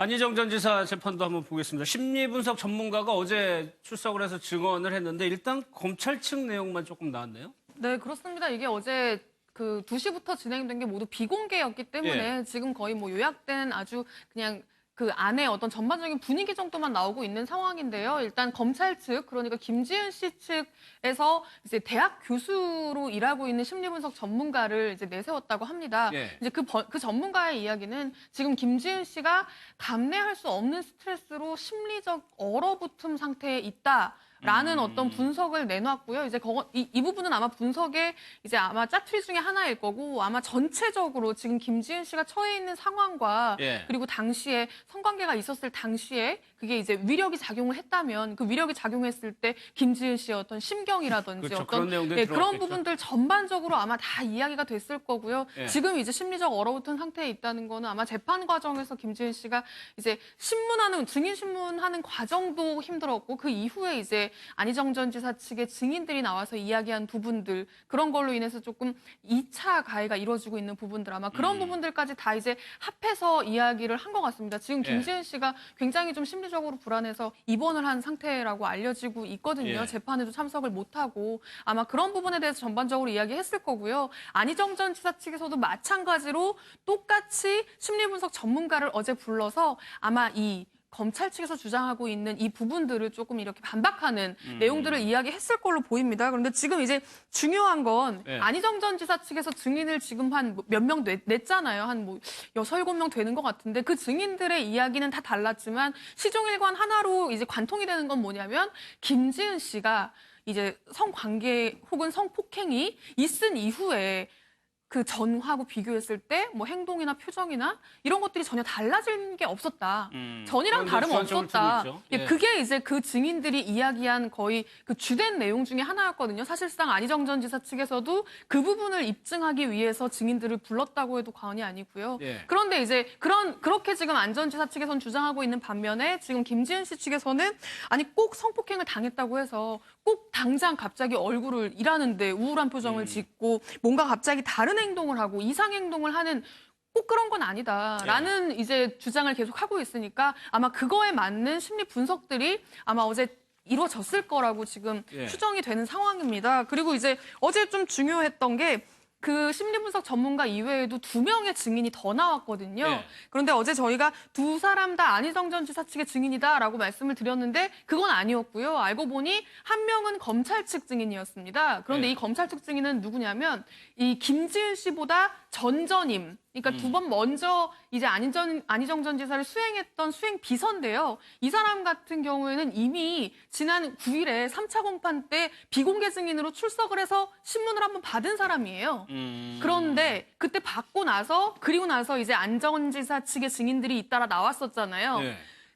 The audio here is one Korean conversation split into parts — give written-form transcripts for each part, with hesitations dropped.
안희정 전 지사 재판도 한번 보겠습니다. 심리분석 전문가가 어제 출석을 해서 증언을 했는데 일단 검찰 측 내용만 조금 나왔네요. 네, 그렇습니다. 이게 어제 그 2시부터 진행된 게 모두 비공개였기 때문에 지금 거의 뭐 요약된 아주 그냥 그 안에 어떤 전반적인 분위기 정도만 나오고 있는 상황인데요. 일단 검찰 측, 그러니까 김지은 씨 측에서 이제 대학 교수로 일하고 있는 심리분석 전문가를 이제 내세웠다고 합니다. 이제 그 전문가의 이야기는 지금 김지은 씨가 감내할 수 없는 스트레스로 심리적 얼어붙음 상태에 있다. 라는 어떤 분석을 내놨고요. 이제 이 부분은 아마 분석의 이제 아마 짜투리 중에 하나일 거고 아마 전체적으로 지금 김지은 씨가 처해 있는 상황과 그리고 당시에 성관계가 있었을 당시에 그게 이제 위력이 작용을 했다면 그 위력이 작용했을 때 김지은 씨의 어떤 심경이라든지 그렇죠. 어떤 그런 부분들 전반적으로 아마 다 이야기가 됐을 거고요. 지금 이제 심리적 얼어붙은 상태에 있다는 거는 아마 재판 과정에서 김지은 씨가 이제 증인 신문하는 과정도 힘들었고 그 이후에 이제 안희정 전 지사 측의 증인들이 나와서 이야기한 부분들 그런 걸로 인해서 조금 2차 가해가 이루어지고 있는 부분들 아마 그런 부분들까지 다 이제 합해서 이야기를 한 것 같습니다. 지금 김지은 씨가 굉장히 좀 심리적으로 불안해서 입원을 한 상태라고 알려지고 있거든요. 재판에도 참석을 못하고 아마 그런 부분에 대해서 전반적으로 이야기했을 거고요. 안희정 전 지사 측에서도 마찬가지로 똑같이 심리분석 전문가를 어제 불러서 아마 이 검찰 측에서 주장하고 있는 이 부분들을 조금 이렇게 반박하는 내용들을 이야기했을 걸로 보입니다. 그런데 지금 이제 중요한 건 안희정 전 지사 측에서 증인을 지금 한 몇 명 냈잖아요. 한 뭐 6, 7명 되는 것 같은데 그 증인들의 이야기는 다 달랐지만 시종일관 하나로 이제 관통이 되는 건 뭐냐면 김지은 씨가 이제 성관계 혹은 성폭행이 있은 이후에 그 전하고 비교했을 때 뭐 행동이나 표정이나 이런 것들이 전혀 달라진 게 없었다. 전이랑 다름없었다. 그게 이제 그 증인들이 이야기한 거의 그 주된 내용 중에 하나였거든요. 사실상 안희정 전 지사 측에서도 그 부분을 입증하기 위해서 증인들을 불렀다고 해도 과언이 아니고요. 그런데 이제 그렇게 지금 안 전 지사 측에서는 주장하고 있는 반면에 지금 김지은 씨 측에서는 아니 꼭 성폭행을 당했다고 해서 꼭 당장 갑자기 얼굴을 일하는데 우울한 표정을 짓고 뭔가 갑자기 다른 행동을 하고 이상 행동을 하는 꼭 그런 건 아니다라는 이제 주장을 계속 하고 있으니까 아마 그거에 맞는 심리 분석들이 아마 어제 이루어졌을 거라고 지금 추정이 되는 상황입니다. 그리고 이제 어제 좀 중요했던 게 그 심리분석 전문가 이외에도 2명의 증인이 더 나왔거든요. 그런데 어제 저희가 2사람 다 안희정 전 지사 측의 증인이다라고 말씀을 드렸는데 그건 아니었고요. 알고 보니 1명은 검찰 측 증인이었습니다. 그런데 이 검찰 측 증인은 누구냐면 이 김지은 씨보다 전전임. 그러니까 2번 먼저 이제 안희정 전 지사를 수행했던 수행 비서인데요. 이 사람 같은 경우에는 이미 지난 9일에 3차 공판 때 비공개 증인으로 출석을 해서 신문을 한번 받은 사람이에요. 그런데 그때 그리고 나서 이제 안 전 지사 측의 증인들이 잇따라 나왔었잖아요.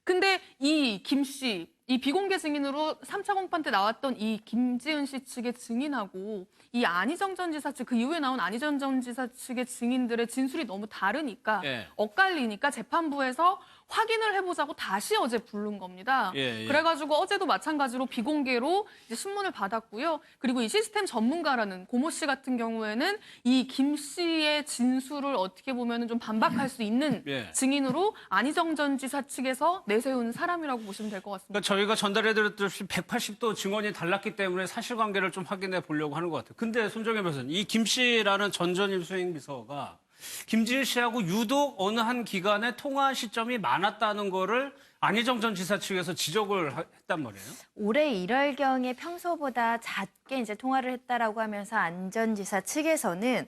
근데 이 김 씨, 이 비공개 증인으로 3차 공판 때 나왔던 이 김지은 씨 측의 증인하고 이 안희정 전 지사 측, 그 이후에 나온 안희정 전 지사 측의 증인들의 진술이 너무 다르니까 엇갈리니까 재판부에서 확인을 해보자고 다시 어제 부른 겁니다. 그래가지고 어제도 마찬가지로 비공개로 이제 신문을 받았고요. 그리고 이 시스템 전문가라는 고모 씨 같은 경우에는 이 김 씨의 진술을 어떻게 보면 좀 반박할 수 있는 증인으로 안희정 전 지사 측에서 내세운 사람이라고 보시면 될 것 같습니다. 그러니까 저희가 전달해드렸듯이 180도 증언이 달랐기 때문에 사실관계를 좀 확인해 보려고 하는 것 같아요. 근데 손정혜 변호사님, 이 김 씨라는 전전임 수행비서가 김지은 씨하고 유독 어느 한 기간에 통화 시점이 많았다는 거를 안희정 전 지사 측에서 지적을 했단 말이에요. 올해 1월경에 평소보다 잦게 이제 통화를 했다라고 하면서 안 전 지사 측에서는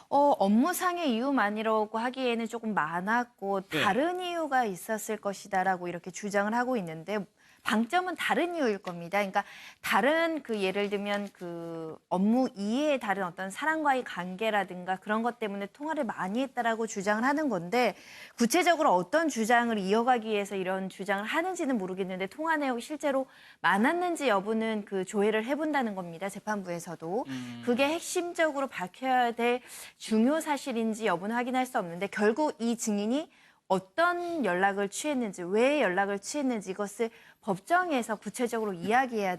업무상의 이유만이라고 하기에는 조금 많았고 다른 이유가 있었을 것이다라고 이렇게 주장을 하고 있는데 방점은 다른 이유일 겁니다. 그러니까 다른 예를 들면 그 업무 이외에 다른 어떤 사람과의 관계라든가 그런 것 때문에 통화를 많이 했다라고 주장을 하는 건데 구체적으로 어떤 주장을 이어가기 위해서 이런 주장을 하는지는 모르겠는데 통화 내용이 실제로 많았는지 여부는 그 조회를 해본다는 겁니다. 재판부에서도. 그게 핵심적으로 밝혀야 될 중요 사실인지 여부는 확인할 수 없는데 결국 이 증인이 어떤 연락을 취했는지, 왜 연락을 취했는지 이것을 법정에서 구체적으로 이야기해야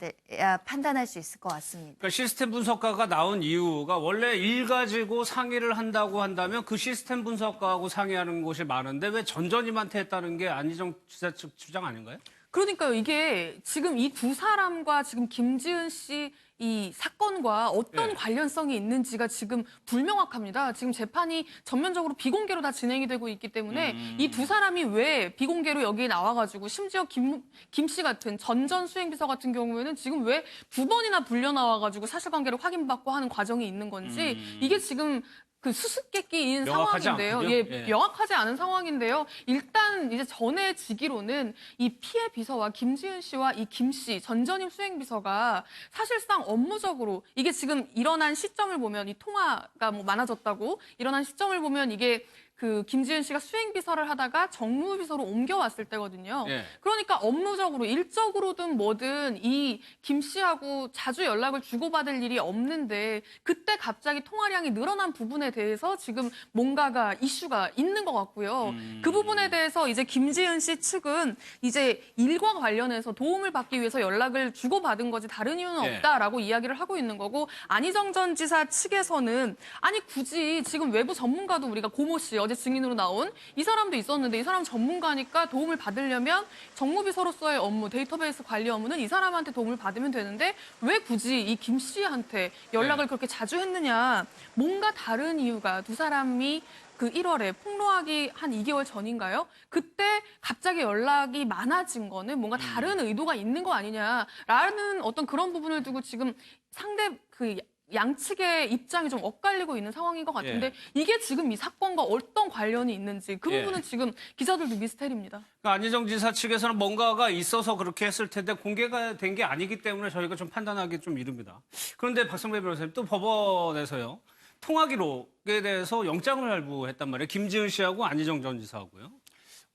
판단할 수 있을 것 같습니다. 그러니까 시스템 분석가가 나온 이유가 원래 일 가지고 상의를 한다고 한다면 그 시스템 분석가하고 상의하는 곳이 많은데 왜 전전임한테 했다는 게 안희정 지사 측 주장 아닌가요? 그러니까요. 이게 지금 이 두 사람과 지금 김지은 씨 이 사건과 어떤 네. 관련성이 있는지가 지금 불명확합니다. 지금 재판이 전면적으로 비공개로 다 진행이 되고 있기 때문에 이 두 사람이 왜 비공개로 여기에 나와가지고 심지어 김 씨 같은 전전 수행비서 같은 경우에는 지금 왜 두 번이나 불려 나와가지고 사실관계를 확인받고 하는 과정이 있는 건지 이게 지금 그 수수께끼인 명확하지 상황인데요. 않군요. 예, 예. 명확하지 않은 상황인데요. 일단 이제 전해지기로는 이 피해 비서와 김지은 씨와 이 김 씨, 전전임 수행비서가 사실상 업무적으로 이게 지금 일어난 시점을 보면 이 통화가 뭐 많아졌다고 일어난 시점을 보면 이게 그 김지은 씨가 수행비서를 하다가 정무비서로 옮겨왔을 때거든요. 예. 그러니까 업무적으로 일적으로든 뭐든 이 김 씨하고 자주 연락을 주고받을 일이 없는데 그때 갑자기 통화량이 늘어난 부분에 대해서 지금 뭔가가 이슈가 있는 것 같고요. 그 부분에 대해서 이제 김지은 씨 측은 이제 일과 관련해서 도움을 받기 위해서 연락을 주고받은 거지 다른 이유는 예. 없다라고 이야기를 하고 있는 거고 안희정 전 지사 측에서는 아니 굳이 지금 외부 전문가도 우리가 고모 씨 어제 증인으로 나온 이 사람도 있었는데 이 사람 전문가니까 도움을 받으려면 정무비서로서의 업무, 데이터베이스 관리 업무는 이 사람한테 도움을 받으면 되는데 왜 굳이 이 김 씨한테 연락을 그렇게 자주 했느냐. 뭔가 다른 이유가 두 사람이 그 1월에 폭로하기 한 2개월 전인가요? 그때 갑자기 연락이 많아진 거는 뭔가 다른 의도가 있는 거 아니냐라는 어떤 그런 부분을 두고 지금 상대 그 양측의 입장이 좀 엇갈리고 있는 상황인 것 같은데 이게 지금 이 사건과 어떤 관련이 있는지 그 부분은 지금 기자들도 미스테리입니다. 그러니까 안희정 지사 측에서는 뭔가가 있어서 그렇게 했을 텐데 공개가 된 게 아니기 때문에 저희가 좀 판단하기 좀 이릅니다. 그런데 박성배 변호사님 또 법원에서요. 통화 기록에 대해서 영장을 발부했단 말이에요. 김지은 씨하고 안희정 전 지사하고요.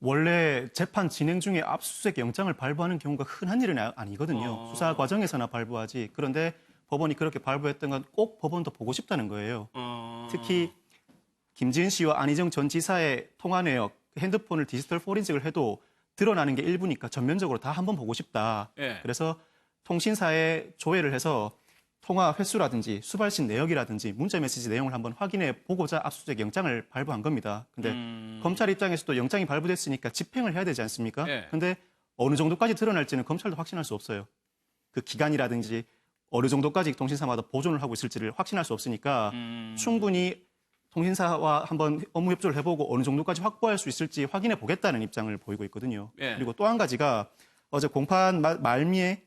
원래 재판 진행 중에 압수수색 영장을 발부하는 경우가 흔한 일은 아니거든요. 수사 과정에서나 발부하지. 그런데 법원이 그렇게 발부했던 건 꼭 법원도 보고 싶다는 거예요. 특히 김지은 씨와 안희정 전 지사의 통화 내역, 핸드폰을 디지털 포렌식을 해도 드러나는 게 일부니까 전면적으로 다 한번 보고 싶다. 예. 그래서 통신사에 조회를 해서 통화 횟수라든지 수발신 내역이라든지 문자 메시지 내용을 한번 확인해 보고자 압수수색 영장을 발부한 겁니다. 근데 검찰 입장에서도 영장이 발부됐으니까 집행을 해야 되지 않습니까? 예. 근데 어느 정도까지 드러날지는 검찰도 확신할 수 없어요. 그 기간이라든지 어느 정도까지 통신사마다 보존을 하고 있을지를 확신할 수 없으니까 충분히 통신사와 한번 업무 협조를 해보고 어느 정도까지 확보할 수 있을지 확인해 보겠다는 입장을 보이고 있거든요. 예. 그리고 또 한 가지가 어제 공판 말미에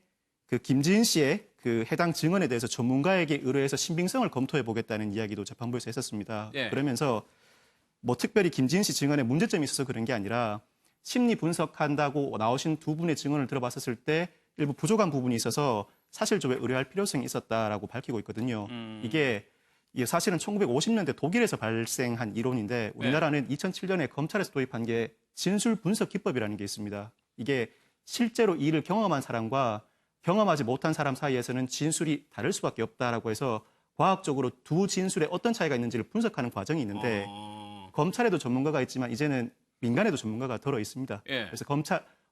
그 김지은 씨의 그 해당 증언에 대해서 전문가에게 의뢰해서 신빙성을 검토해 보겠다는 이야기도 재판부에서 했었습니다. 예. 그러면서 뭐 특별히 김지은 씨 증언에 문제점이 있어서 그런 게 아니라 심리 분석한다고 나오신 두 분의 증언을 들어봤었을 때 일부 부족한 부분이 있어서 사실조회 의뢰할 필요성이 있었다라고 밝히고 있거든요. 이게 사실은 1950년대 독일에서 발생한 이론인데 우리나라는 2007년에 검찰에서 도입한 게 진술 분석 기법이라는 게 있습니다. 이게 실제로 이 일을 경험한 사람과 경험하지 못한 사람 사이에서는 진술이 다를 수밖에 없다라고 해서 과학적으로 두 진술에 어떤 차이가 있는지를 분석하는 과정이 있는데 검찰에도 전문가가 있지만 이제는 민간에도 전문가가 들어 있습니다. 예. 그래서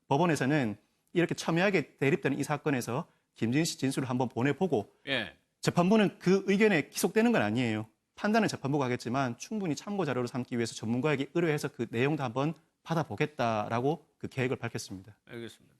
법원에서는 이렇게 첨예하게 대립되는 이 사건에서 김지은 씨 진술을 한번 보내보고 예. 재판부는 그 의견에 기속되는 건 아니에요. 판단은 재판부가 하겠지만 충분히 참고 자료로 삼기 위해서 전문가에게 의뢰해서 그 내용도 한번 받아보겠다라고 그 계획을 밝혔습니다. 알겠습니다.